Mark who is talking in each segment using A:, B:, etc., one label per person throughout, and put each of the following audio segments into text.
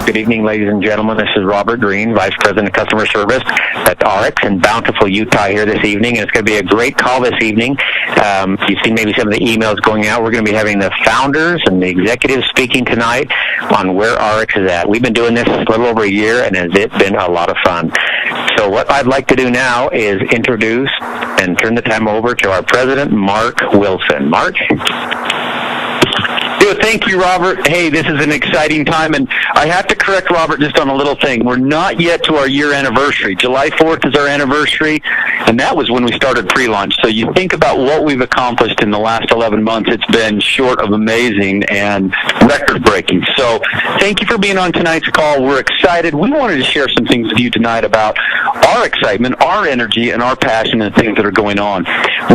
A: Good evening, ladies and gentlemen. This is Robert Green, Vice President of Customer Service at ARIIX in Bountiful, Utah here this evening. And it's going to be a great call this evening. You've seen maybe some of the emails going out. We're going to be having the founders and the executives speaking tonight on where ARIIX is at. We've been doing this a little over a year, and it's been a lot of fun. So what I'd like to do now is introduce and turn the time over to our president, Mark Wilson. Mark?
B: Thank you, Robert. Hey, this is an exciting time, and I have to correct Robert just on a little thing. We're not yet to our year anniversary. July 4th is our anniversary, and that was when we started pre-launch. So you think about what we've accomplished in the last 11 months. It's been short of amazing and record-breaking. So thank you for being on tonight's call. We're excited. We wanted to share some things with you tonight about our excitement, our energy, and our passion and things that are going on.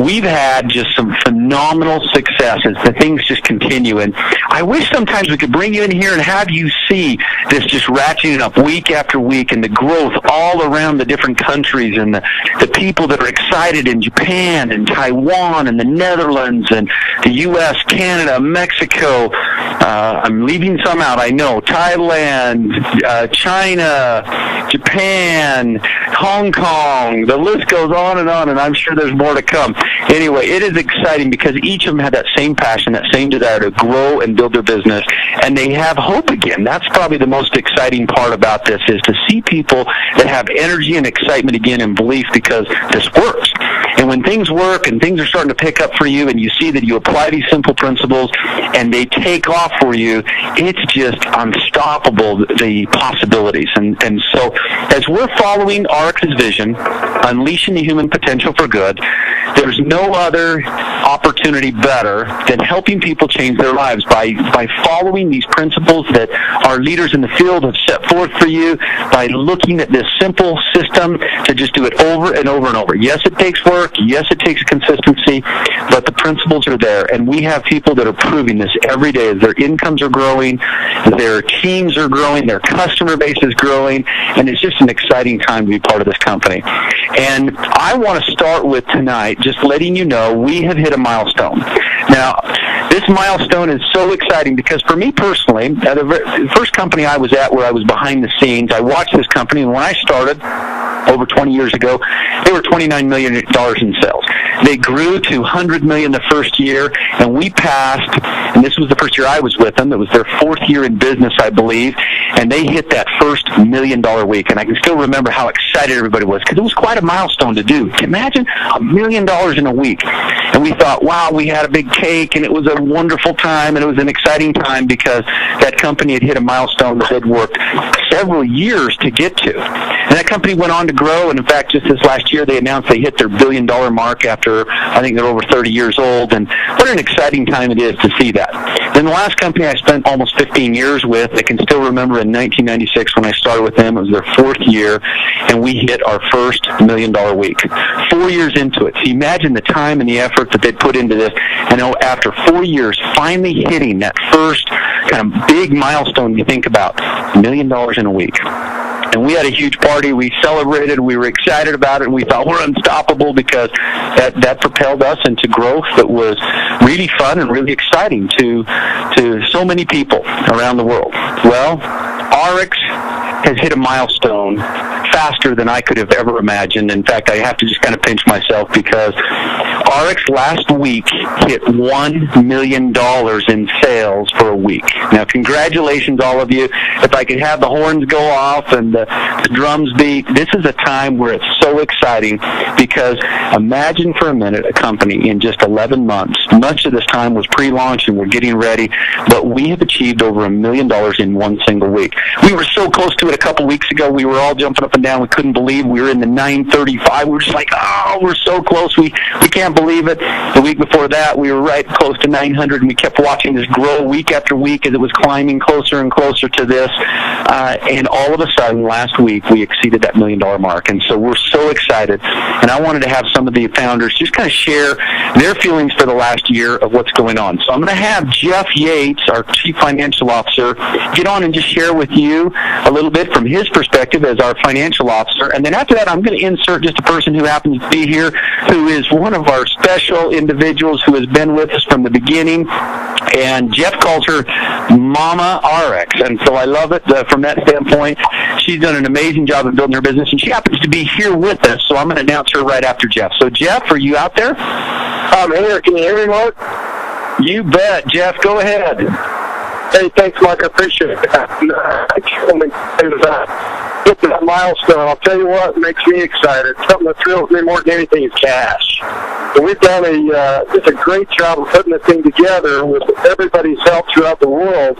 B: We've had just some phenomenal successes. The things just continue, and I wish sometimes we could bring you in here and have you see this just ratcheting up week after week and the growth all around the different countries and the people that are excited in Japan and Taiwan and the Netherlands and the U.S., Canada, Mexico. I'm leaving some out, I know. Thailand, China, Japan, Hong Kong. The list goes on, and I'm sure there's more to come. Anyway, it is exciting because each of them had that same passion, that same desire to grow and build their business, and they have hope again. That's probably the most exciting part about this, is to see people that have energy and excitement again and belief because this works. And when things work and things are starting to pick up for you and you see that you apply these simple principles and they take off for you, it's just unstoppable, the possibilities. And so as we're following ARIIX's vision, unleashing the human potential for good, there's no other opportunity better than helping people change their lives by following these principles that our leaders in the field have set forth for you, by looking at this simple system to just do it over and over and over. Yes, it takes work. Yes, it takes consistency, but the principles are there, and we have people that are proving this every day as their incomes are growing, their teams are growing, their customer base is growing, and it's just an exciting time to be part of this company. And I want to start with tonight just letting you know we have hit a milestone. Now, this milestone is so exciting because for me personally, the first company I was at where I was behind the scenes, I watched this company, and when I started over 20 years ago, they were $29 million in sales. They grew to $100 million the first year, and we passed, and this was the first year I was with them. It was their fourth year in business, I believe, and they hit that first $1 million week. And I can still remember how excited everybody was because it was quite a milestone to do. Imagine $1 million in a week. And we thought, wow, we had a big cake, and it was a wonderful time, and it was an exciting time because that company had hit a milestone that they'd worked several years to get to. And that company went on to grow, and in fact, just this last year, they announced they hit their $1 billion mark after, I think they're over 30 years old, and what an exciting time it is to see that. Then the last company I spent almost 15 years with, I can still remember in 1996 when I started with them, it was their fourth year, and we hit our first $1 million week. 4 years into it. So imagine the time and the effort that they put into this, and after 4 years, finally hitting that first kind of big milestone you think about, $1 million in a week. And we had a huge party. We celebrated. We were excited about it. And we thought we're unstoppable because that propelled us into growth that was really fun and really exciting to so many people around the world. Well, ARIIX has hit a milestone faster than I could have ever imagined. In fact, I have to just kind of pinch myself because ARIIX last week hit $1 million in sales for a week. Now, congratulations, all of you. If I could have the horns go off and the drums beat, this is a time where it's so exciting because imagine for a minute a company in just 11 months. Much of this time was pre-launch and we're getting ready, but we have achieved over $1 million in one single week. We were so close to it a couple weeks ago. We were all jumping up and down. We couldn't believe we were in the 935. We were just like, oh, we're so close. We can't believe it. The week before that, we were right close to 900, and we kept watching this grow week after week as it was climbing closer and closer to this. And all of a sudden, last week, we exceeded that $1 million mark. And so we're so excited. And I wanted to have some of the founders just kind of share their feelings for the last year of what's going on. So I'm going to have Jeff Yates, our Chief Financial Officer, get on and just share with you a little bit from his perspective as our financial officer. And then after that, I'm going to insert just a person who happens to be here, who is one of our special individuals who has been with us from the beginning. And Jeff calls her Mama ARIIX, and so I love it from that standpoint. She's done an amazing job of building her business, and she happens to be here with us, so I'm going to announce her right after Jeff. So, Jeff, are you out there?
C: I'm here. Can you hear me, Mark?
B: You bet. Jeff, go ahead.
C: Hey, thanks, Mark. I appreciate it. I can't hit that milestone. I'll tell you what makes me excited. Something that thrills me more than anything is cash. And we've done just a great job of putting this thing together with everybody's help throughout the world.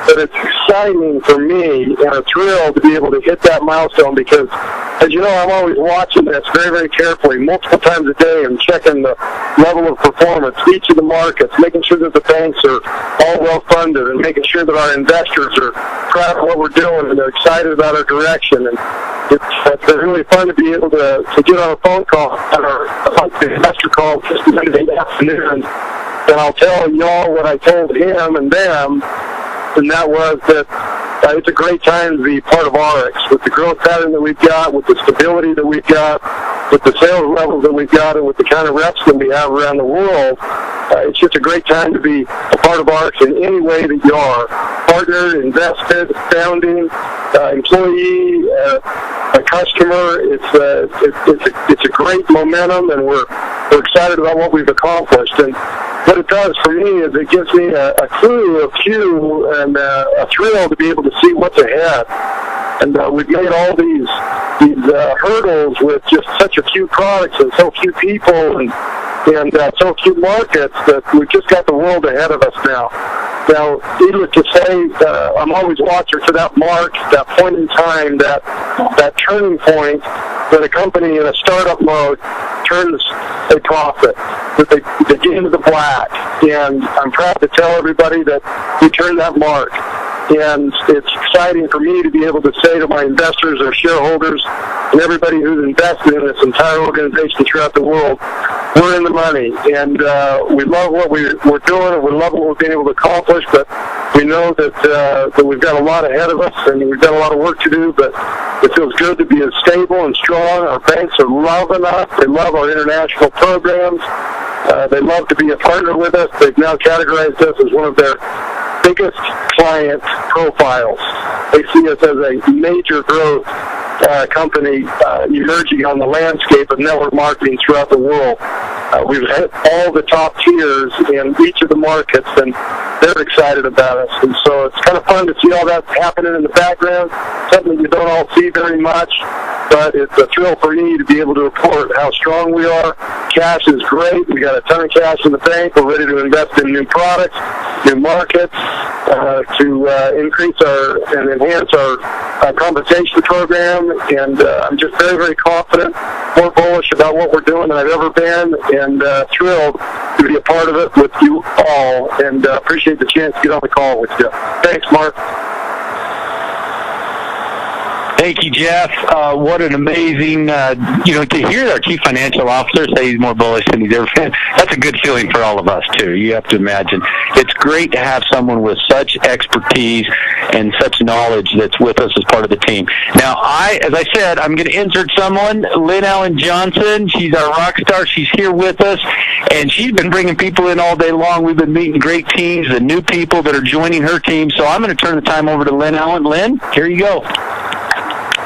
C: But it's exciting for me and a thrill to be able to hit that milestone because, as you know, I'm always watching this very, very carefully, multiple times a day, and checking the level of performance, each of the markets, making sure that the banks are all well-funded, and making sure that our investors are proud of what we're doing and they're excited about our direction. And it's been really fun to be able to get on a phone call on our investor call just Monday afternoon, and I'll tell y'all what I told him and them. And that was that it's a great time to be part of ARIIX with the growth pattern that we've got, with the stability that we've got, with the sales levels that we've got, and with the kind of reps that we have around the world. It's just a great time to be a part of ARIIX in any way that you are. Partner, invested, founding, employee, a customer. It's a great momentum, and we're excited about what we've accomplished. And what it does for me is it gives me a clue, a cue, and a thrill to be able to see what's ahead. And we've made all these hurdles with just such a few products and so few people and so few markets that we've just got the world ahead of us now. Now, needless to say, I'm always watching for that mark, that point in time, that turning point that a company in a startup mode turns a profit, that they get into the black. And I'm proud to tell everybody that we turned that mark. And it's exciting for me to be able to say to my investors or shareholders and everybody who's invested in this entire organization throughout the world, we're in the money. And we love what we're doing, and we love what we've been able to accomplish, but we know that we've got a lot ahead of us, and we've got a lot of work to do, but it feels good to be as stable and strong. Our banks are loving us. They love our international programs. They love to be a partner with us. They've now categorized us as one of their biggest client profiles. They see us as a major growth company emerging on the landscape of network marketing throughout the world. We've hit all the top tiers in each of the markets, and they're excited about us. And so it's kind of fun to see all that happening in the background, something you don't all see very much, but it's a thrill for me to be able to report how strong we are. Cash is great. We got a ton of cash in the bank. We're ready to invest in new products, new markets, to increase and enhance our compensation program. And I'm just very, very confident, more bullish about what we're doing than I've ever been, and thrilled to be a part of it with you all, and appreciate the chance to get on the call with you. Thanks, Mark.
B: Thank you, Jeff. What an amazing, to hear our Chief Financial Officer say he's more bullish than he's ever been. That's a good feeling for all of us, too. You have to imagine. It's great to have someone with such expertise and such knowledge that's with us as part of the team. Now, as I said, I'm going to insert someone, Lynn Allen Johnson. She's our rock star. She's here with us, and she's been bringing people in all day long. We've been meeting great teams and new people that are joining her team. So I'm going to turn the time over to Lynn Allen. Lynn, here you go.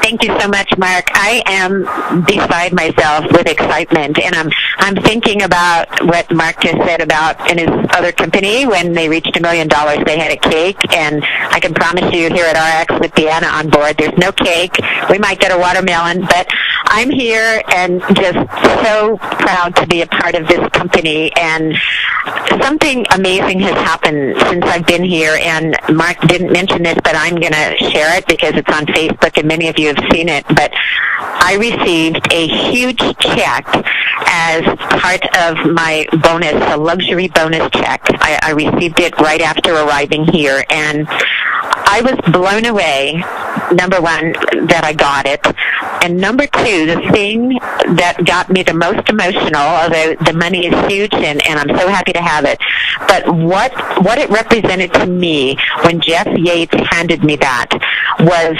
D: Thank you so much, Mark. I am beside myself with excitement, and I'm thinking about what Mark just said about in his other company. When they reached $1 million, they had a cake, and I can promise you here at ARIIX with Deanna on board, there's no cake. We might get a watermelon, but I'm here and just so proud to be a part of this company. And something amazing has happened since I've been here, and Mark didn't mention this, but I'm going to share it because it's on Facebook and many of you have seen it. But I received a huge check as part of my bonus, a luxury bonus check. I received it right after arriving here, and I was blown away, number one, that I got it, and number two, the thing that got me the most emotional, although the money is huge and I'm so happy to have it, but what it represented to me when Jeff Yates handed me that was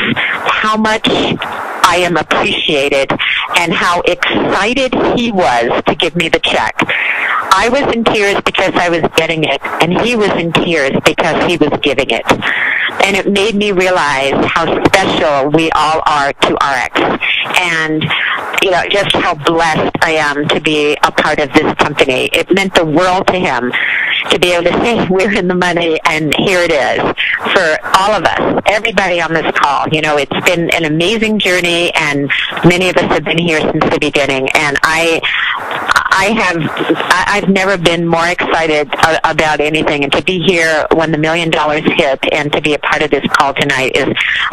D: how much I am appreciated and how excited he was to give me the check. I was in tears because I was getting it, and he was in tears because he was giving it. And it made me realize how special we all are to ARIIX, and just how blessed I am to be a part of this company. It meant the world to him to be able to say we're in the money, and here it is for all of us, everybody on this call. It's been an amazing journey, and many of us have been here since the beginning. And I've never been more excited about anything, and to be here when the $1 million hit and to be a part of this call tonight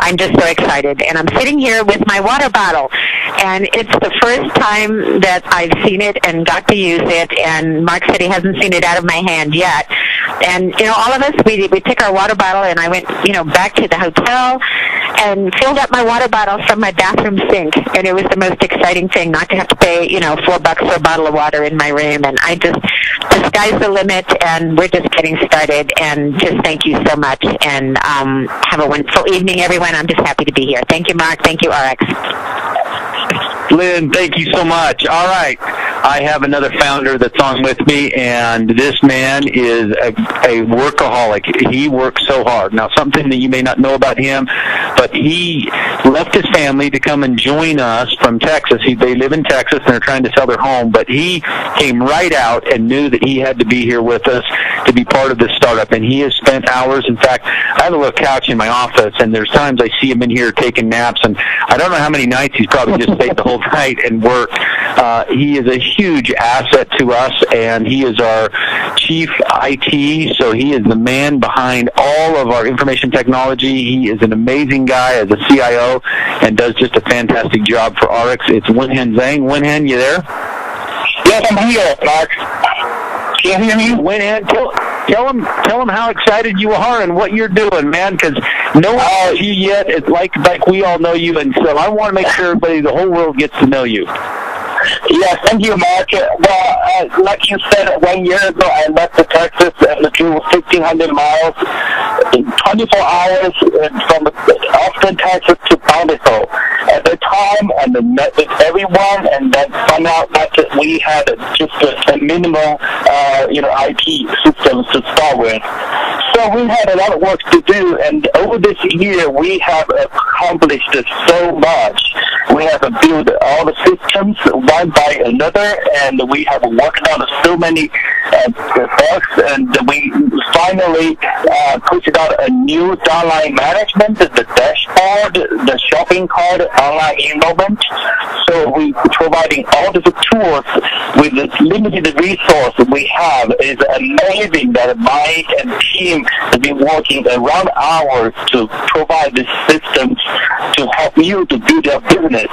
D: I'm just so excited. And I'm sitting here with my water bottle, and it's the first time that I've seen it and got to use it, and Mark said he hasn't seen it out of my hand yet. And, all of us, we took our water bottle, and I went, back to the hotel and filled up my water bottle from my bathroom sink, and it was the most exciting thing not to have to pay, $4 for a bottle of water in my room. And the sky's the limit, and we're just getting started. And just thank you so much, and have a wonderful evening, everyone. I'm just happy to be here. Thank you, Mark. Thank you, ARIIX.
B: Lynn, thank you so much. All right. I have another founder that's on with me, and this man is a workaholic. He works so hard. Now, something that you may not know about him, but he left his family to come and join us from Texas. They live in Texas, and they're trying to sell their home, but he came right out and knew that he had to be here with us to be part of this startup, and he has spent hours. In fact, I have a little couch in my office, and there's times I see him in here taking naps, and I don't know how many nights he's probably just stayed the whole night and worked. He is a huge asset to us, and he is our chief IT, so he is the man behind all of our information technology. He is an amazing guy as a CIO and does just a fantastic job for ARIIX. It's Winhen Zhang. Winhen, you there?
C: Yes, I'm here, Mark. Can you hear me?
B: Winhen, tell him how excited you are and what you're doing, man, because no one knows you yet. It's like we all know you, and so I want to make sure everybody, the whole world gets to know you.
C: Yes, thank you, Mark. Well, like you said, 1 year ago, I left Texas and drove 1,500 miles in 24 hours from Austin, Texas to Bountiful. At the time, and met with everyone, and then found out that we had just a minimal, IT systems to start with. So we had a lot of work to do, and over this year, we have accomplished so much. We have built all the systems one by another, and we have worked on so many bugs, and we finally pushed out a new online management, the dashboard, the shopping cart, online enrollment. So we providing all the tools with the limited resource we have. It's amazing that Mike and team have been working around hours to provide these systems to help you to build your business.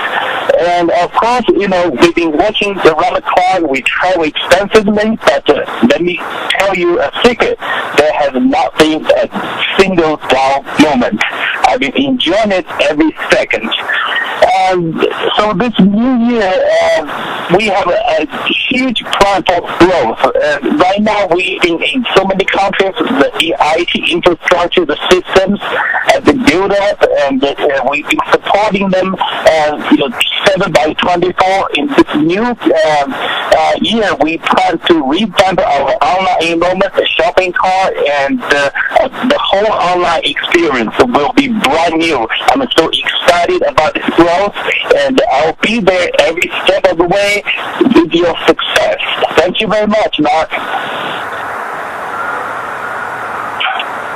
C: And of course, we've been working around the clock. We travel extensively, but let me tell you a secret. There has not been a single down moment. I've been enjoying it every second. So this new year, we have a huge plan for growth. Right now, we've been in so many countries. The IT infrastructure, the systems have been built up, and we've been supporting them. 7/24 in this new year, we plan to revamp our online enrollment, the shopping cart, and the whole online experience will be brand new. I'm so excited about this growth, and I'll be there every step of the way with your success. Thank you very much, Mark.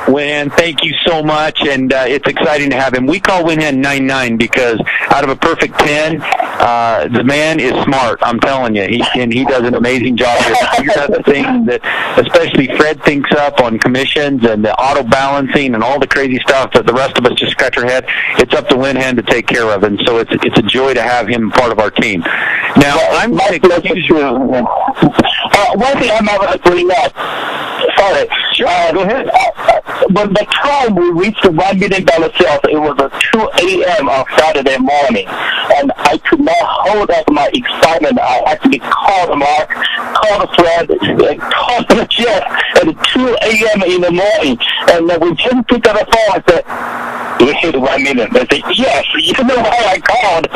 B: Winhen, thank you so much, and it's exciting to have him. We call Winhen 99 because out of a perfect 10, the man is smart. I'm telling you, he does an amazing job here. He figures out the things that, especially Fred thinks up on commissions and the auto balancing and all the crazy stuff that the rest of us just scratch our head. It's up to Winhen to take care of, and so it's a joy to have him part of our team. Now, I'm going to excuse you.
C: One thing I'm going to bring up. Sorry.
B: Sure, go ahead.
C: When the time we reached the $1 million sales, it was at 2 a.m. on Saturday morning, and I could not hold up my excitement. I actually called Mark, called Fred, called Jeff at 2 a.m. in the morning, and when Jim picked up the phone, I said, "We hit 1 million." I said, "Yes, you know why I called."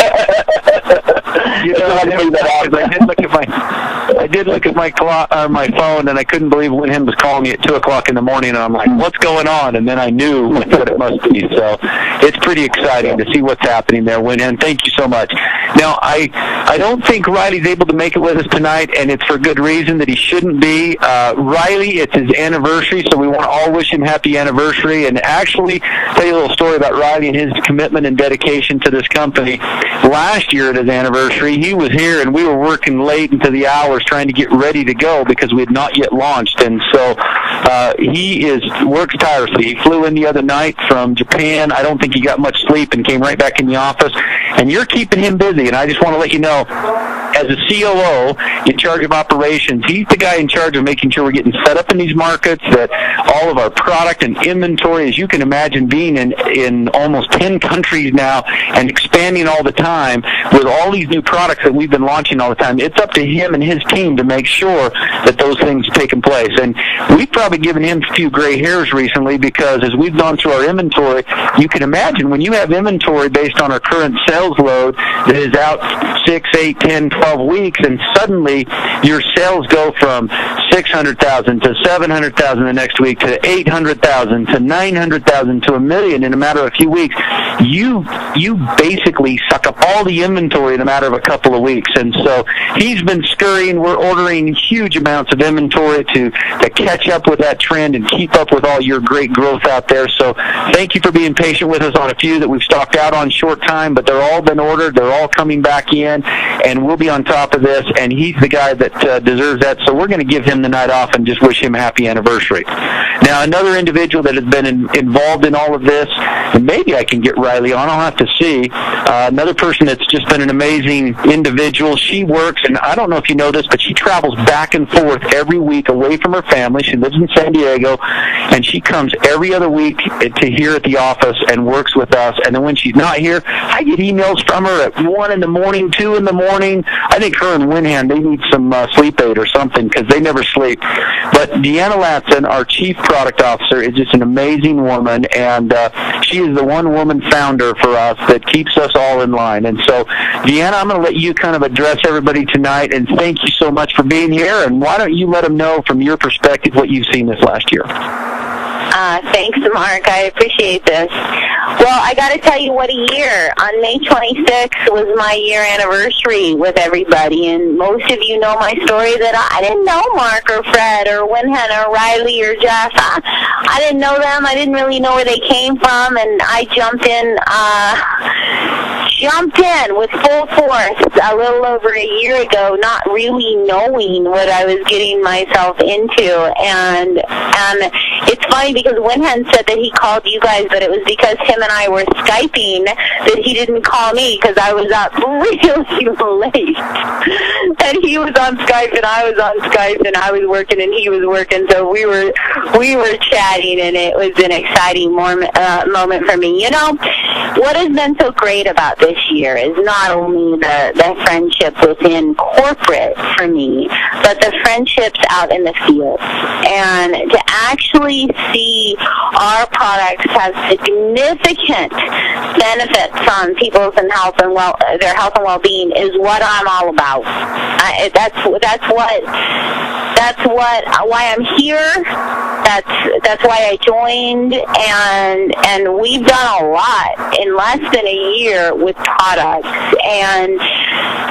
B: I did look at my phone, and I couldn't believe Winhand was calling me at 2 o'clock in the morning, and I'm like, what's going on? And then I knew what it must be. So it's pretty exciting to see what's happening there, Winhand. Thank you so much. Now, I don't think Riley's able to make it with us tonight, and it's for good reason that he shouldn't be. Riley, it's his anniversary, so we want to all wish him happy anniversary. And actually, tell you a little story about Riley and his commitment and dedication to this company. Last year at his anniversary, he was here, and we were working late into the hours trying to get ready to go because we had not yet launched. And so he works tirelessly. He flew in the other night from Japan. I don't think he got much sleep and came right back in the office. And you're keeping him busy, and I just want to let you know, as a COO in charge of operations, he's the guy in charge of making sure we're getting set up in these markets, that all of our product and inventory, as you can imagine, being in almost 10 countries now and expanding all the time with all these new products that we've been launching all the time. It's up to him and his team to make sure that those things are taking place. And we've probably given him a few gray hairs recently because as we've gone through our inventory, you can imagine when you have inventory based on our current sales load that is out 6, 8, 10, 12 weeks, and suddenly your sales go from 600,000 to 700,000 the next week to 800,000 to 900,000 to $1 million in a matter of a few weeks. You basically suck up all the inventory in a matter of a couple of weeks. And so he's been scurrying. We're ordering huge amounts of inventory to catch up with that trend and keep up with all your great growth out there. So thank you for being patient with us on a few that we've stocked out on short time, but they're all been ordered. They're all coming back in, and we'll be on top of this, and he's the guy that deserves that. So we're going to give him the night off and just wish him a happy anniversary. Now, another individual that has been involved in all of this, and maybe I can get Riley on, I'll have to see, another person that's just been an amazing individual. She works, and I don't know if you know this, but she travels back and forth every week away from her family. She lives in San Diego, and she comes every other week to here at the office and works with us. And then when she's not here, I get emails from her at 1 in the morning, 2 in the morning. I think her and Winhand, they need some sleep aid or something because they never sleep. But Deanna Latson, our Chief Product Officer, is just an amazing woman, and she is the one-woman founder for us that keeps us all in line. And so, Deanna, I'm going to let you kind of address everybody tonight, and thank you so much for being here. And why don't you let them know from your perspective what you've seen this last year?
E: Thanks, Mark. I appreciate this. Well, I got to tell you, what a year. On May 26th was my year anniversary with everybody, and most of you know my story that I didn't know Mark or Fred or Winhand or Riley or Jeff. I didn't know them. I didn't really know where they came from, and I jumped in with full force a little over a year ago, not really knowing what I was getting myself into. And it's funny because Winhand said that he called you guys, but it was because him and I were Skyping that he didn't call me because I was up really late. And he was on Skype and I was on Skype, and I was working and he was working, so we were chatting, and it was an exciting moment for me. You know, what has been so great about this year is not only the friendship within corporate for me, but the friendships out in the field. And to actually see our products have significant benefits on people's health and well-being is what I'm all about. That's why I'm here. That's why I joined, and we've done a lot in less than a year with products. And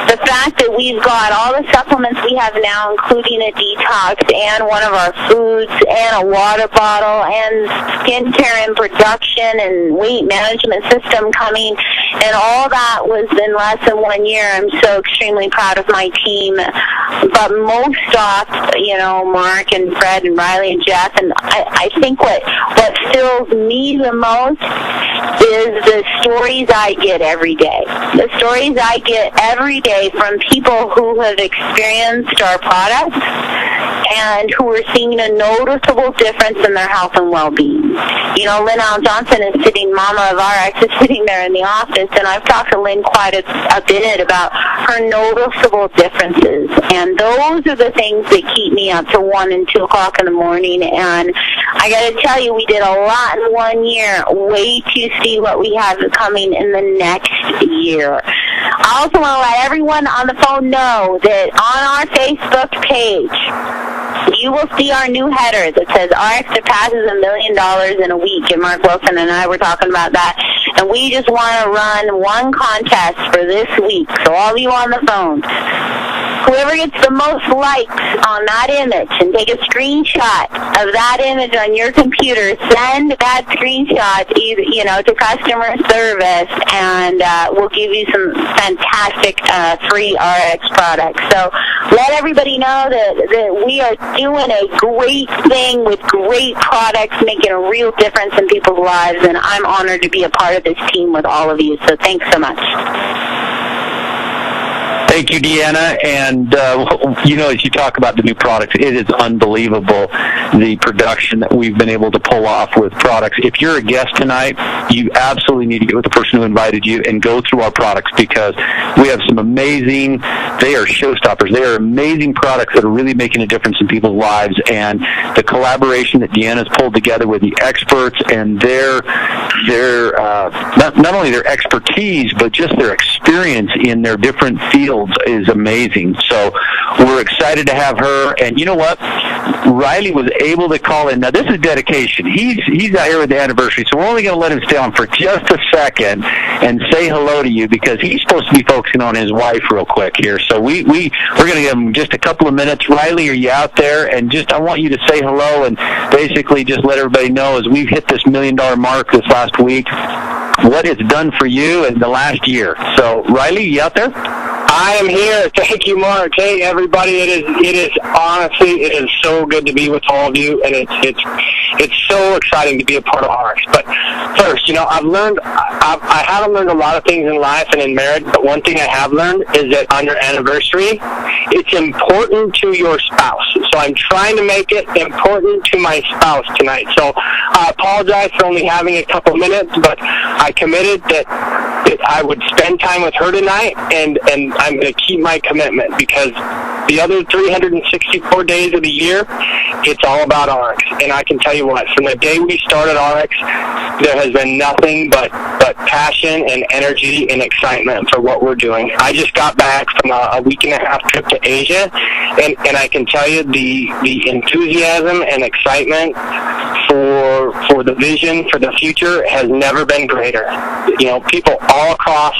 E: the fact that we've got all the supplements we have now, including a detox and one of our foods and a water bottle and skincare and production and weight management system coming, and all that was in less than 1 year. I'm so extremely proud of my team. But most off, you know, Mark and Fred and Riley and Jeff, and I think what fills me the most is the stories I get every day. The stories I get every day from people who have experienced our products and who are seeing a noticeable difference in their health and well-being. You know, Lynn Allen Johnson is sitting, Mama of ARIIX is sitting there in the office, and I've talked to Lynn quite a bit about her noticeable differences. And those are the things that keep me up to 1 and 2 o'clock in the morning. And I got to tell you, we did a lot in 1 year. Wait to see what we have coming in the next year. I also want to let everyone on the phone know that on our Facebook page, you will see our new header that says ARIIX surpasses $1 million in a week. And Mark Wilson and I were talking about that. And we just want to run one contest for this week. So all of you on the phone, whoever gets the most likes on that image and take a screenshot of that image on your computer, send that screenshot to customer service, and we'll give you some fantastic free ARIIX products. So let everybody know that we are doing a great thing with great products, making a real difference in people's lives, and I'm honored to be a part of this team with all of you. So thanks so much.
B: Thank you, Deanna. And, as you talk about the new products, it is unbelievable, the production that we've been able to pull off with products. If you're a guest tonight, you absolutely need to get with the person who invited you and go through our products, because we have some amazing, they are showstoppers. They are amazing products that are really making a difference in people's lives. And the collaboration that Deanna's pulled together with the experts and their not only their expertise, but just their experience in their different fields is amazing. So we're excited to have her. And you know what? Riley was able to call in. Now, this is dedication. He's out here with the anniversary, so we're only going to let him stay on for just a second and say hello to you, because he's supposed to be focusing on his wife real quick here. So we're going to give him just a couple of minutes. Riley, are you out there? And I want you to say hello and basically just let everybody know, as we've hit this $1 million mark this last week, what it's done for you in the last year. So, Riley, you out there?
C: I am here. Thank you, Mark. Hey, everybody. It is honestly, it is so good to be with all of you, and it's so exciting to be a part of ARIIX. But first, I haven't learned a lot of things in life and in marriage, but one thing I have learned is that on your anniversary, it's important to your spouse. So I'm trying to make it important to my spouse tonight. So I apologize for only having a couple minutes, but I committed that I would spend time with her tonight, and I'm going to keep my commitment, because the other 364 days of the year, it's all about ARIIX. And I can tell you what, from the day we started ARIIX, there has been nothing but passion and energy and excitement for what we're doing. I just got back from a week-and-a-half trip to Asia, and I can tell you the enthusiasm and excitement for the vision, for the future, has never been greater. People all across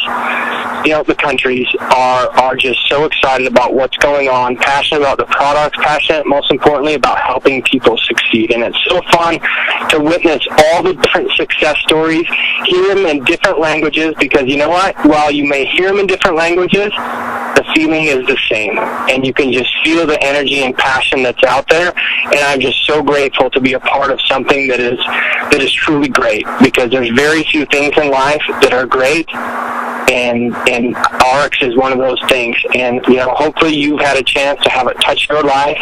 C: the countries are just so excited about what's going on, passionate about the products, passionate, most importantly, about helping people succeed. And it's so fun to witness all the different success stories, hear them in different languages, because you know what? While you may hear them in different languages, the feeling is the same, and you can just feel the energy and passion that's out there. And I'm just so grateful to be a part of something that is truly great, because there's very few things in life that are great, and ARIIX is one of those things. And hopefully you've had a chance to have it touch your life,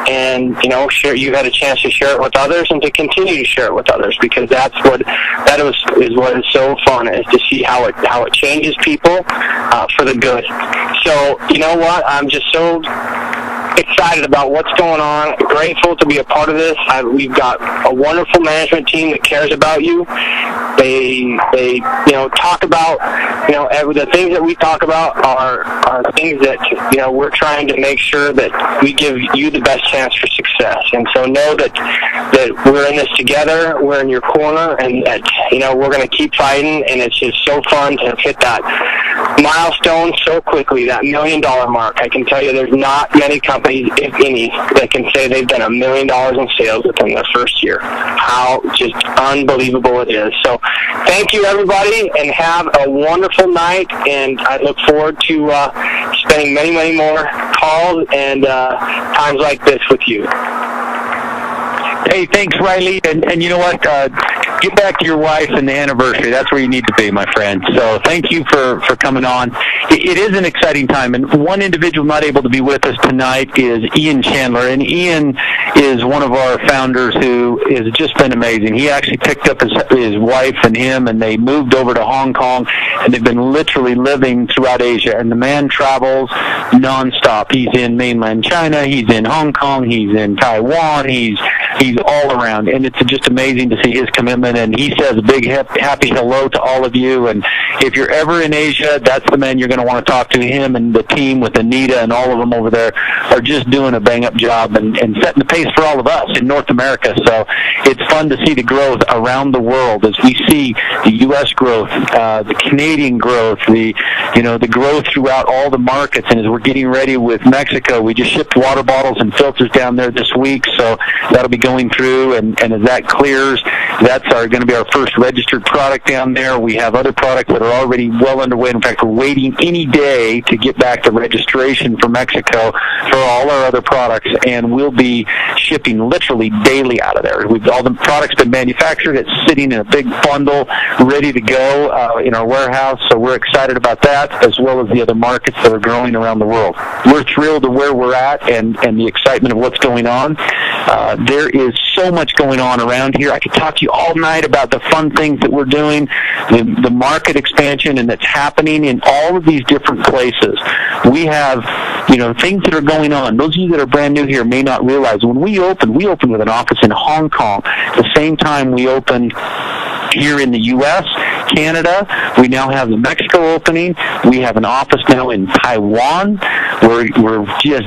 C: and you've had a chance to share it with others, and to continue to share it with others, because that is what is so fun, is to see how it changes people for the good. So you know what? I'm just so excited about what's going on. Grateful to be a part of this. We've got a wonderful management team that cares about you. They talk about, the things that we talk about are things that, we're trying to make sure that we give you the best chance for success. And so know that we're in this together, we're in your corner, and that, we're going to keep fighting. And it's just so fun to hit that milestone so quickly, that $1 million mark. I can tell you there's not many companies, if any, that can say they've done $1 million in sales within the first year. How just unbelievable it is. So thank you, everybody, and have a wonderful night. And I look forward to spending many, many more calls and times like this with you.
B: Hey, thanks, Riley. And you know what? Get back to your wife and the anniversary. That's where you need to be, my friend. So thank you for coming on. It is an exciting time. And one individual not able to be with us tonight is Ian Chandler. And Ian is one of our founders who has just been amazing. He actually picked up his wife and him, and they moved over to Hong Kong, and they've been literally living throughout Asia. And the man travels nonstop. He's in mainland China. He's in Hong Kong. He's in Taiwan. He's He's all around, and it's just amazing to see his commitment, and he says a big happy hello to all of you, and if you're ever in Asia, that's the man you're going to want to talk to. Him and the team with Anita and all of them over there are just doing a bang-up job and setting the pace for all of us in North America. So it's fun to see the growth around the world as we see the U.S. growth, the Canadian growth, the growth throughout all the markets. And as we're getting ready with Mexico, we just shipped water bottles and filters down there this week, so that'll be going through. And as that clears, that's going to be our first registered product down there. We have other products that are already well underway. In fact, we're waiting any day to get back the registration for Mexico for all our other products, and we'll be shipping literally daily out of there. All the products been manufactured. It's sitting in a big bundle ready to go in our warehouse, so we're excited about that, as well as the other markets that are growing around the world. We're thrilled to where we're at and the excitement of what's going on. There is so much going on around here. I could talk to you all night about the fun things that we're doing, the market expansion, and that's happening in all of these different places. We have, things that are going on. Those of you that are brand new here may not realize when we opened with an office in Hong Kong. The same time we opened here in the U.S., Canada. We now have the Mexico opening. We have an office now in Taiwan. We're just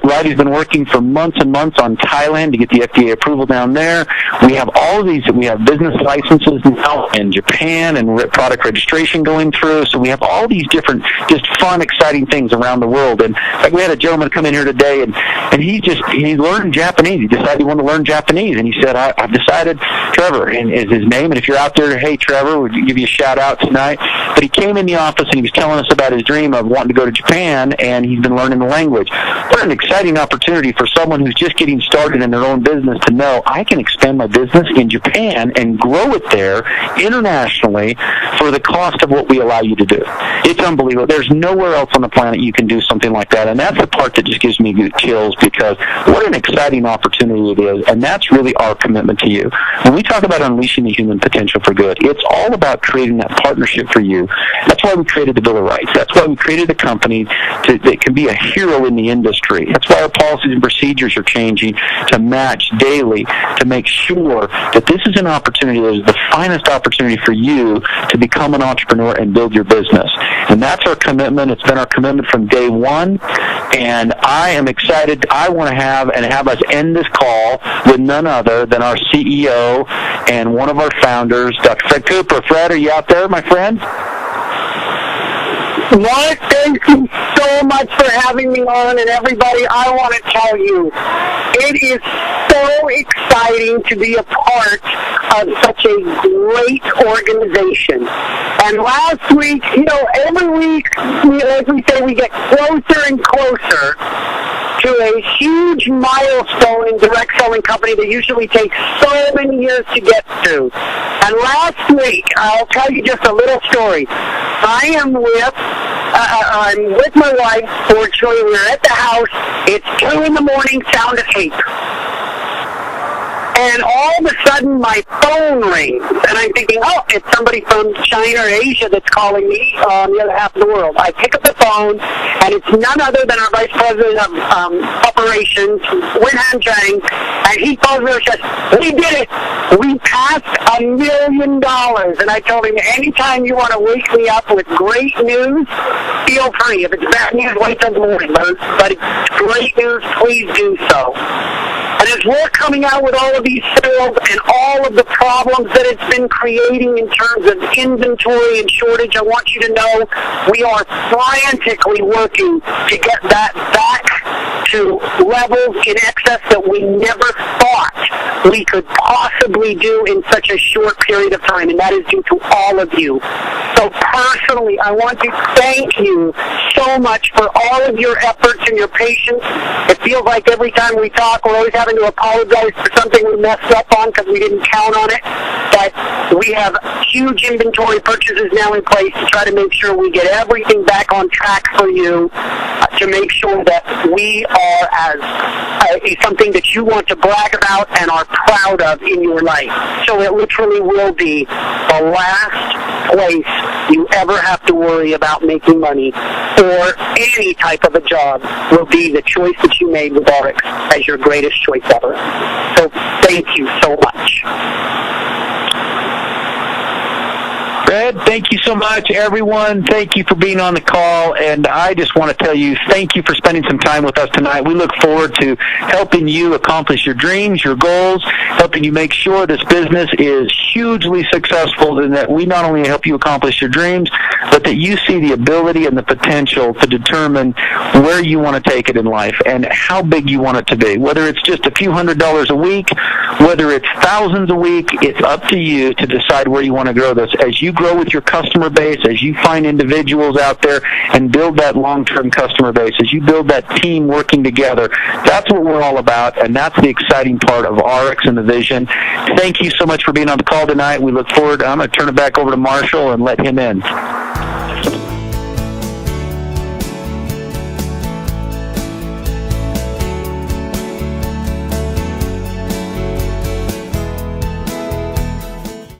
B: Roddy's been working for months and months on Thailand to get the FDA approval down there. We have all of these. We have business licenses now in Japan and product registration going through. So we have all these different, just fun, exciting things around the world. And like we had a gentleman come in here today, and he learned Japanese. He decided he wanted to learn Japanese, and he said, I've decided, Trevor is his name, and if you're out there, hey, Trevor, we'll give you a shout-out tonight. But he came in the office, and he was telling us about his dream of wanting to go to Japan, and he's been learning the language. What an exciting opportunity for someone who's just getting started in their own business to know, I can expand my business in Japan and grow it there internationally for the cost of what we allow you to do. It's unbelievable. There's nowhere else on the planet you can do something like that, and that's the part that just gives me chills, because what an exciting opportunity it is, and that's really our commitment to you. When we talk about unleashing the human potential for good, it's all about creating that partnership for you. That's why we created the Bill of Rights. That's why we created a company that can be a hero in the industry. That's why our policies and procedures are changing to match daily, to make sure that this is an opportunity that is the finest opportunity for you to become an entrepreneur and build your business. And that's our commitment. It's been our commitment from day one, and I am excited. I want to have us end this call with none other than our CEO and one of our founders, Dr. Fred Cooper. Fred, are you out there, my friend?
C: Mark, thank you so much for having me on, and everybody, I want to tell you, it is so exciting to be a part of such a great organization. And last week, every week, as we say, we get closer and closer to a huge milestone in direct selling company that usually takes so many years to get to. And last week, I'll tell you just a little story. I'm with my wife, fortunately. We're at the house. It's 2 in the morning, sound asleep. And all of a sudden, my phone rings, and I'm thinking, oh, it's somebody from China or Asia that's calling me on the other half of the world. I pick up the phone, and it's none other than our Vice President of Operations, Win Han Chang, and he phones me and says, we did it. We passed $1 million. And I told him, anytime you want to wake me up with great news, feel free. If it's bad news, wait till the morning. But it's great news, please do so. And as we're coming out with all of these sales and all of the problems that it's been creating in terms of inventory and shortage, I want you to know we are frantically working to get that back to levels in excess that we never thought we could possibly do in such a short period of time, and that is due to all of you. So personally, I want to thank you so much for all of your efforts and your patience. It feels like every time we talk, we're always having to apologize for something we messed up on because we didn't count on it. But we have huge inventory purchases now in place to try to make sure we get everything back on track for you, to make sure that we are as something that you want to brag about and are proud of in your life. So it literally will be the last place
F: you ever have to worry about making money or any type of a job will be the choice that you made with ARIIX as your greatest choice ever. So thank you so much.
B: Fred, thank you so much, everyone. Thank you for being on the call, and I just want to tell you, thank you for spending some time with us tonight. We look forward to helping you accomplish your dreams, your goals, helping you make sure this business is hugely successful, and that we not only help you accomplish your dreams, but that you see the ability and the potential to determine where you want to take it in life and how big you want it to be. Whether it's just a few $100s a week, whether it's thousands a week, it's up to you to decide where you want to grow this. As you grow with your customer base, as you find individuals out there and build that long-term customer base, as you build that team working together, that's what we're all about, and that's the exciting part of ARIIX and the vision. Thank you so much for being on the call tonight. We look forward. I'm going to turn it back over to Marshall and let him in.